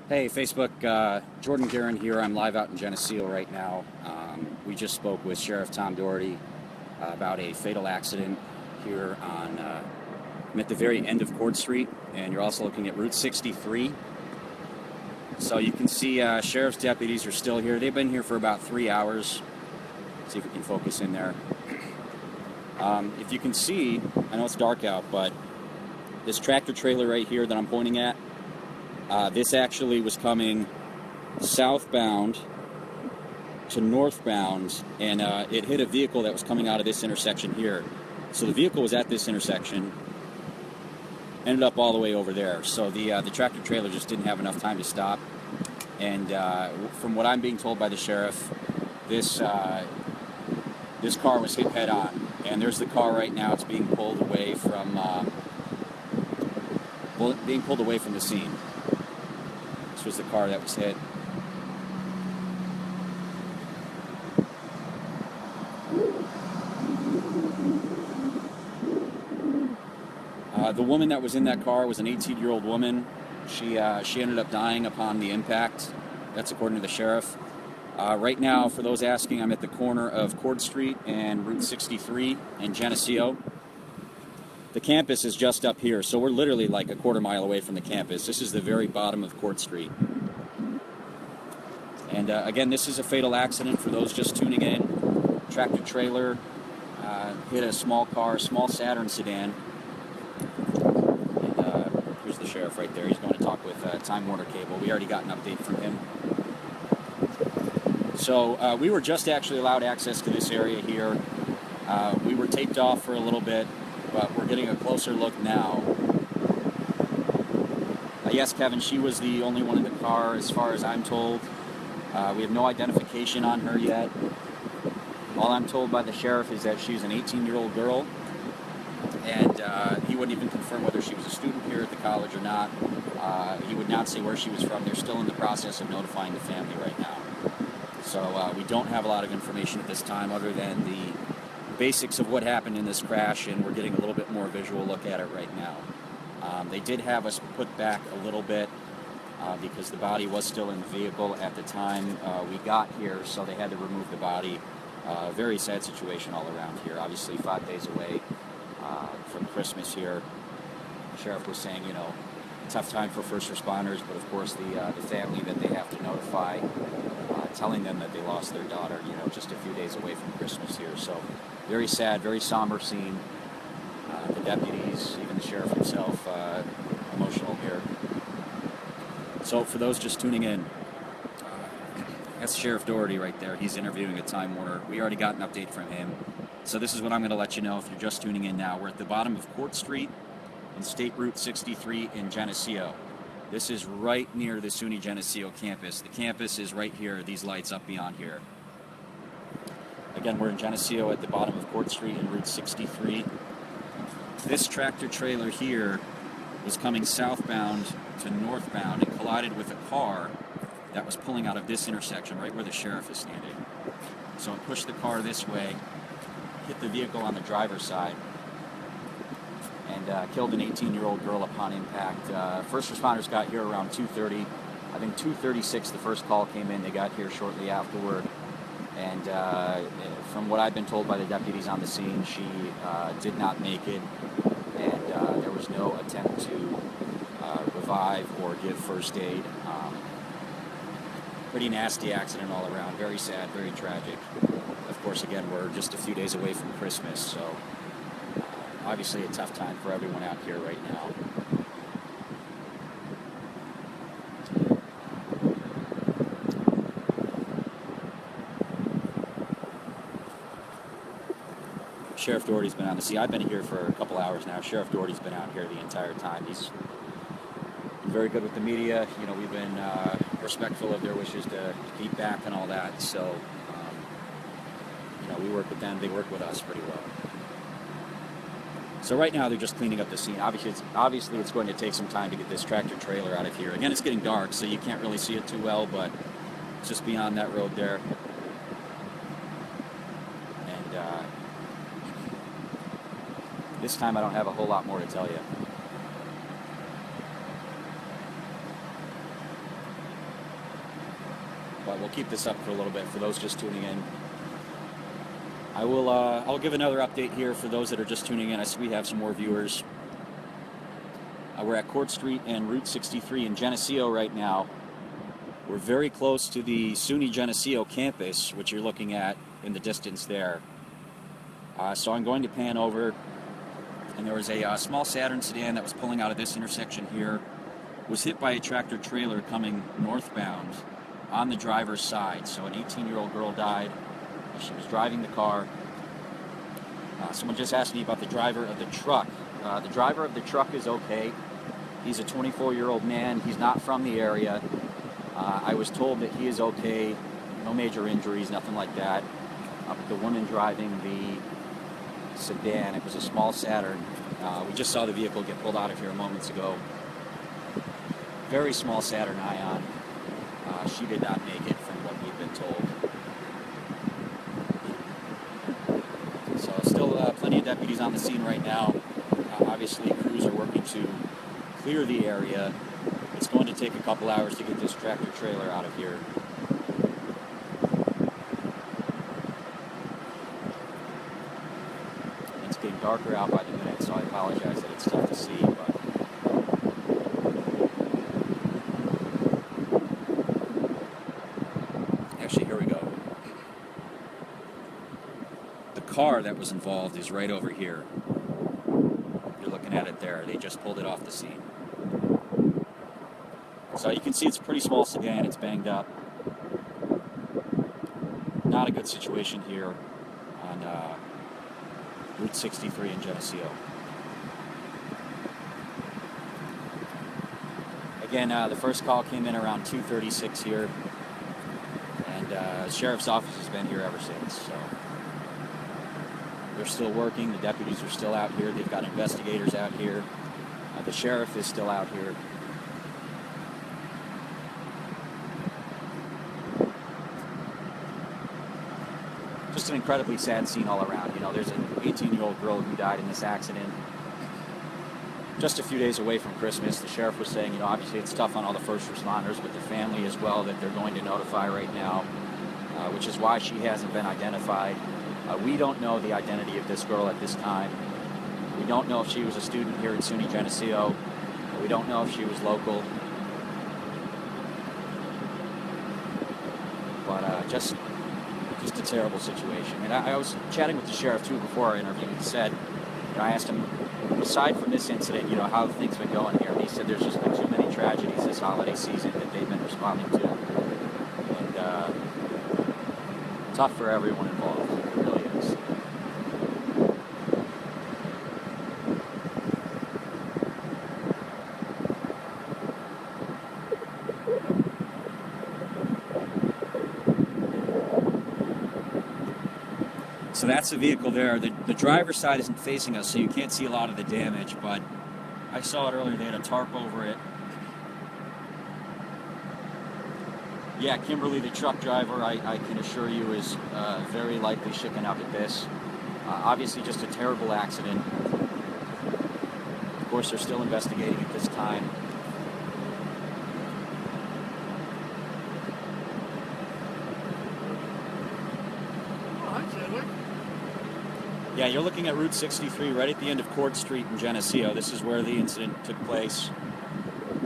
Hey, Facebook, Jordan Guerrein here. I'm live out in Geneseo right now. We just spoke with Sheriff Tom Doherty about a fatal accident here on, I'm at the very end of Court Street, and you're also looking at Route 63. So you can see sheriff's deputies are still here. They've been here for about 3 hours. Let's see if we can focus in there. If you can see, I know it's dark out, but this tractor trailer right here that I'm pointing at, this actually was coming southbound to northbound, and it hit a vehicle that was coming out of this intersection here. So the vehicle was at this intersection, ended up all the way over there. So the tractor trailer just didn't have enough time to stop. And from what I'm being told by the sheriff, this car was hit head on. And there's the car right now. It's being pulled away from the scene. This was the car that was hit. The woman that was in that car was an 18-year-old woman. She ended up dying upon the impact. That's according to the sheriff. Right now, for those asking, I'm at the corner of Court Street and Route 63 in Geneseo. The campus is just up here, so we're literally like a quarter mile away from the campus. This is the very bottom of Court Street. And again, this is a fatal accident for those just tuning in. Tractor trailer hit a small car, small Saturn sedan. And here's the sheriff right there. He's going to talk with Time Warner Cable. We already got an update from him. So we were just actually allowed access to this area here. We were taped off for a little bit, but we're getting a closer look now. Yes, Kevin, she was the only one in the car as far as I'm told. We have no identification on her yet. All I'm told by the sheriff is that she's an 18-year-old girl, and he wouldn't even confirm whether she was a student here at the college or not. He would not say where she was from. They're still in the process of notifying the family right now. So we don't have a lot of information at this time other than the basics of what happened in this crash, and we're getting a little bit more visual look at it right now. They did have us put back a little bit because the body was still in the vehicle at the time we got here, so they had to remove the body. Very sad situation all around here. Obviously 5 days away from Christmas here. The sheriff was saying, tough time for first responders, but of course the family that they have to notify, telling them that they lost their daughter, just a few days away from Christmas here. So very sad, very somber scene. The deputies, even the sheriff himself, emotional here. So for those just tuning in, that's Sheriff Doherty right there. He's interviewing at Time Warner. We already got an update from him. So this is what I'm going to let you know if you're just tuning in now. We're at the bottom of Court Street and State Route 63 in Geneseo. This is right near the SUNY Geneseo campus. The campus is right here, these lights up beyond here. Again, we're in Geneseo at the bottom of Court Street and Route 63. This tractor trailer here was coming southbound to northbound and collided with a car that was pulling out of this intersection right where the sheriff is standing. So it pushed the car this way, hit the vehicle on the driver's side, and killed an 18-year-old girl upon impact. First responders got here around 2:30. I think 2:36 the first call came in. They got here shortly afterward. And from what I've been told by the deputies on the scene, she did not make it, and there was no attempt to revive or give first aid. Pretty nasty accident all around. Very sad, very tragic. Of course, again, we're just a few days away from Christmas, so obviously a tough time for everyone out here right now. Sheriff Doherty's been on the scene. I've been here for a couple hours now. Sheriff Doherty's been out here the entire time. He's been very good with the media. We've been respectful of their wishes to keep back and all that. So, we work with them. They work with us pretty well. So right now they're just cleaning up the scene. Obviously it's going to take some time to get this tractor trailer out of here. Again, it's getting dark, so you can't really see it too well, but it's just beyond that road there. And this time I don't have a whole lot more to tell you. but we'll keep this up for a little bit for those just tuning in. I'll give another update here for those that are just tuning in. I see we have some more viewers. We're at Court Street and Route 63 in Geneseo right now. We're very close to the SUNY Geneseo campus, which you're looking at in the distance there. So I'm going to pan over, and there was a small Saturn sedan that was pulling out of this intersection here, was hit by a tractor trailer coming northbound on the driver's side. So an 18-year-old girl died as she was driving the car. Someone just asked me about the driver of the truck. The driver of the truck is okay. He's a 24-year-old man. He's not from the area. I was told that he is okay. No major injuries, nothing like that. But the woman driving the sedan, it was a small Saturn. We just saw the vehicle get pulled out of here moments ago. Very small Saturn Ion. She did not make it from what we've been told. So still plenty of deputies on the scene right now. Obviously crews are working to clear the area. It's going to take a couple hours to get this tractor trailer out of here. It's getting darker out by the minute, so I apologize that it's tough to see, but actually, here we go. The car that was involved is right over here. You're looking at it there. They just pulled it off the scene. So you can see it's a pretty small sedan. It's banged up. Not a good situation here on Route 63 in Geneseo. Again, the first call came in around 2:36 here, and the sheriff's office has been here ever since. So they're still working. The deputies are still out here. They've got investigators out here. The sheriff is still out here. Just an incredibly sad scene all around. You know, there's an 18-year-old girl who died in this accident just a few days away from Christmas. The sheriff was saying, you know, obviously it's tough on all the first responders, but the family as well that they're going to notify right now, which is why she hasn't been identified. We don't know the identity of this girl at this time. We don't know if she was a student here at SUNY Geneseo. We don't know if she was local. But just a terrible situation. And I was chatting with the sheriff too before our interview. He said, you know, I asked him, aside from this incident, you know, how have things been going here? And he said there's just been too many tragedies this holiday season that they've been responding to. And tough for everyone involved. It really is. So that's the vehicle there. The driver's side isn't facing us, so you can't see a lot of the damage, but I saw it earlier. They had a tarp over it. Yeah, Kimberly, the truck driver, I can assure you, is very likely shaken up at this. Obviously just a terrible accident. Of course, they're still investigating at this time. Yeah, you're looking at Route 63 right at the end of Court Street in Geneseo. This is where the incident took place.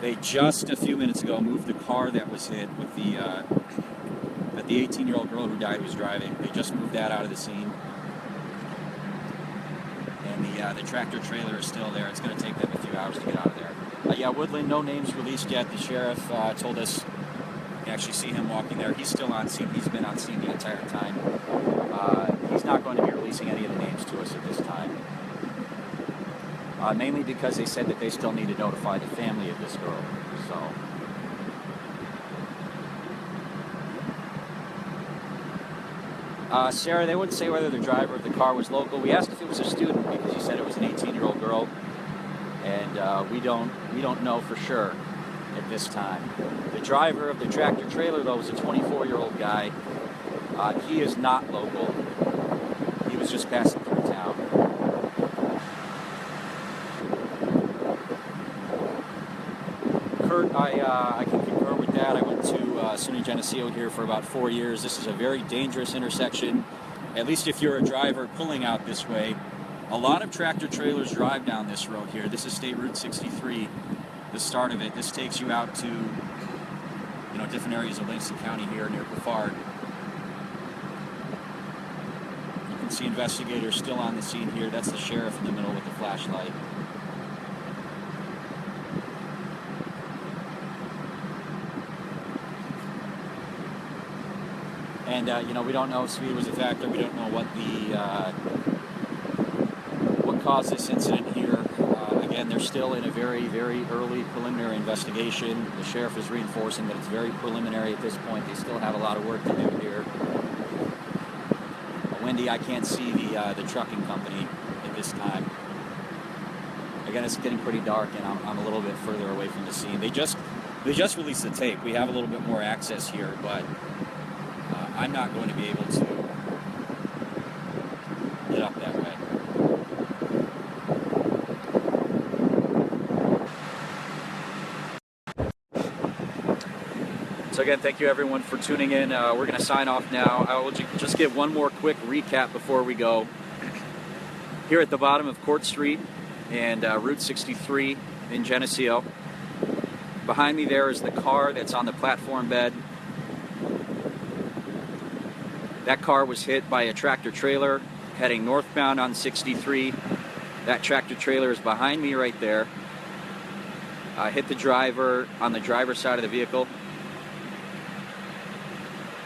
They just a few minutes ago moved the car that was hit with that the 18-year-old girl who died was driving. They just moved that out of the scene. And the tractor trailer is still there. It's going to take them a few hours to get out of there. Yeah, Woodland, no names released yet. The sheriff told us you can actually see him walking there. He's still on scene. He's been on scene the entire time. He's not going to be releasing any of the names to us at this time. Mainly because they said that they still need to notify the family of this girl. So, Sarah, they wouldn't say whether the driver of the car was local. We asked if it was a student because he said it was an 18-year-old girl, and we don't know for sure at this time. The driver of the tractor trailer, though, was a 24-year-old guy. He is not local. He was just passing through town. Kurt, I can confirm with like that. I went to SUNY Geneseo here for about 4 years. This is a very dangerous intersection, at least if you're a driver pulling out this way. A lot of tractor trailers drive down this road here. This is State Route 63, the start of it. This takes you out to, you know, different areas of Langston County here near Brevard. You can see investigators still on the scene here. That's the sheriff in the middle with the flashlight. And, you know, we don't know if speed was a factor. We don't know what caused this incident here. Again, they're still in a very, very early preliminary investigation. The sheriff is reinforcing that it's very preliminary at this point. They still have a lot of work to do here. Wendy, I can't see the trucking company at this time. Again, it's getting pretty dark, and I'm a little bit further away from the scene. They just released the tape. We have a little bit more access here, but I'm not going to be able to get up that way. So again, thank you everyone for tuning in. We're going to sign off now. I will just give one more quick recap before we go. Here at the bottom of Court Street and Route 63 in Geneseo. Behind me there is the car that's on the platform bed. That car was hit by a tractor trailer heading northbound on 63. That tractor trailer is behind me right there. Hit the driver on the driver's side of the vehicle.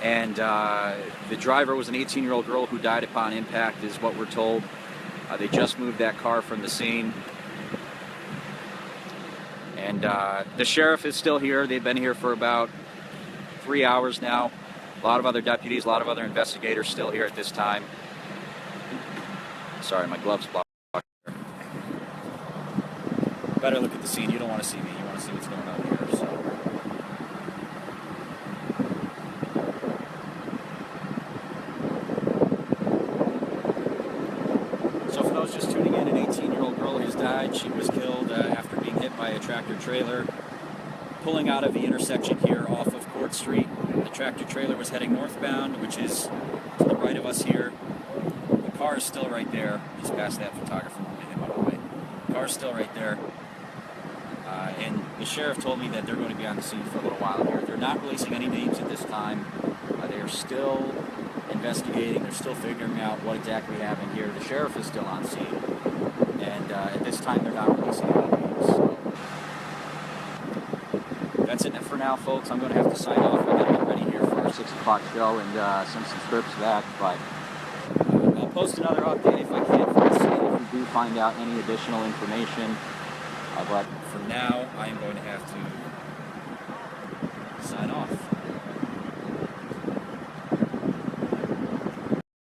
And the driver was an 18-year-old girl who died upon impact, is what we're told. They just moved that car from the scene. And the sheriff is still here. They've been here for about 3 hours now. A lot of other deputies, a lot of other investigators still here at this time. Sorry, my gloves blocked. Better look at the scene. You don't want to see me. You want to see what's going on here. So for those just tuning in, an 18-year-old girl has died. She was killed after being hit by a tractor trailer pulling out of the intersection here off of Court Street. The tractor trailer was heading northbound, which is to the right of us here. The car is still right there. Just past that photographer, get him out of the way. The car is still right there. And the sheriff told me that they're going to be on the scene for a little while here. They're not releasing any names at this time. They are still investigating. They're still figuring out what exactly happened here. The sheriff is still on scene. And at this time, they're not releasing any names. So that's it for now, folks. I'm going to have to sign off. We've got to get ready here for our 6 o'clock show and send some scripts back. But I'll post another update if I can from the scene, if we do find out any additional information. But for now, I am going to have to sign off.